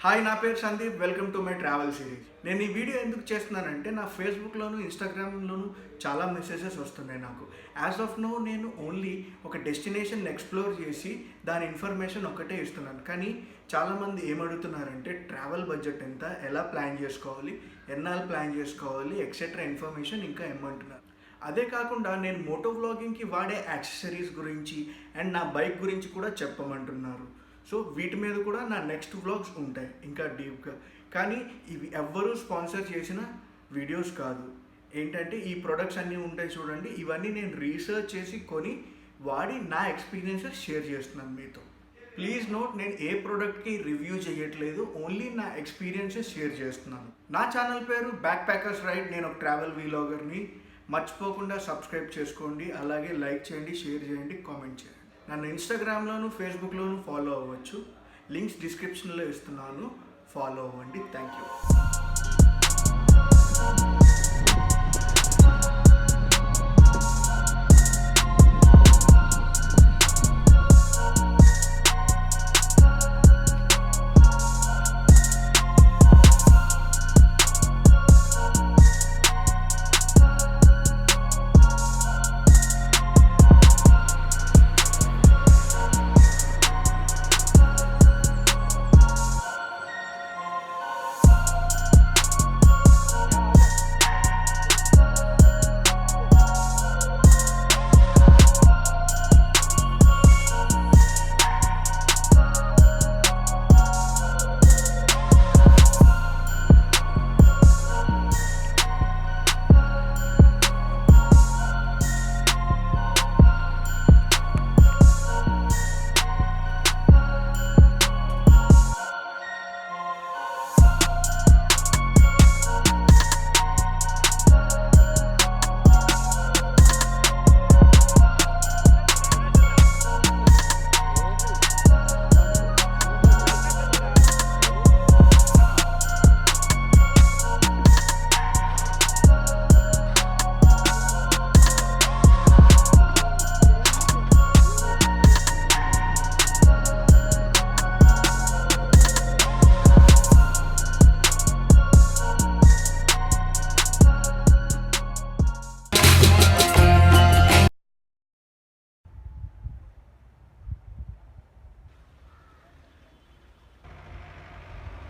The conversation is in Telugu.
హాయ్, నా పేరు Sandeep. Welcome to my travel series. నేను ఈ వీడియో ఎందుకు చేస్తున్నానంటే నా ఫేస్బుక్లోను ఇన్స్టాగ్రామ్లోను చాలా మెసేజెస్ వస్తున్నాయి నాకు. యాజ్ ఆఫ్ నో నేను ఓన్లీ ఒక డెస్టినేషన్ ఎక్స్ప్లోర్ చేసి దాని ఇన్ఫర్మేషన్ ఒక్కటే ఇస్తున్నాను. కానీ చాలామంది ఏమడుగుతున్నారంటే ట్రావెల్ బడ్జెట్ ఎంత, ఎలా ప్లాన్ చేసుకోవాలి, ఎన్నాళ్ళు ప్లాన్ చేసుకోవాలి, ఎక్సెట్రా ఇన్ఫర్మేషన్ ఇంకా ఏమంటున్నారు. అదే కాకుండా నేను మోటో వ్లాగింగ్కి వాడే యాక్సెసరీస్ గురించి అండ్ నా బైక్ గురించి కూడా చెప్పమంటున్నారు. సో వీటి మీద కూడా నా నెక్స్ట్ వ్లాగ్స్ ఉంటాయి ఇంకా డీప్గా. కానీ ఇవి ఎవ్వరూ స్పాన్సర్ చేసిన వీడియోస్ కాదు. ఏంటంటే ఈ ప్రొడక్ట్స్ అన్నీ ఉంటాయి చూడండి, ఇవన్నీ నేను రీసెర్చ్ చేసి కొని వాడి నా ఎక్స్పీరియన్సెస్ షేర్ చేస్తున్నాను మీతో. ప్లీజ్ నోట్, నేను ఏ ప్రోడక్ట్కి రివ్యూ చేయట్లేదు, ఓన్లీ నా ఎక్స్పీరియన్సెస్ షేర్ చేస్తున్నాను. నా ఛానల్ పేరు బ్యాక్ ప్యాకర్స్ రైడ్. నేను ఒక ట్రావెల్ వీలాగర్ని. మర్చిపోకుండా సబ్స్క్రైబ్ చేసుకోండి, అలాగే లైక్ చేయండి, షేర్ చేయండి, కామెంట్ చేయండి. నన్ను ఇన్స్టాగ్రామ్లోను ఫేస్బుక్లోను ఫాలో అవ్వచ్చు. లింక్స్ డిస్క్రిప్షన్లో ఇస్తున్నాను, ఫాలో అవ్వండి. Thank you.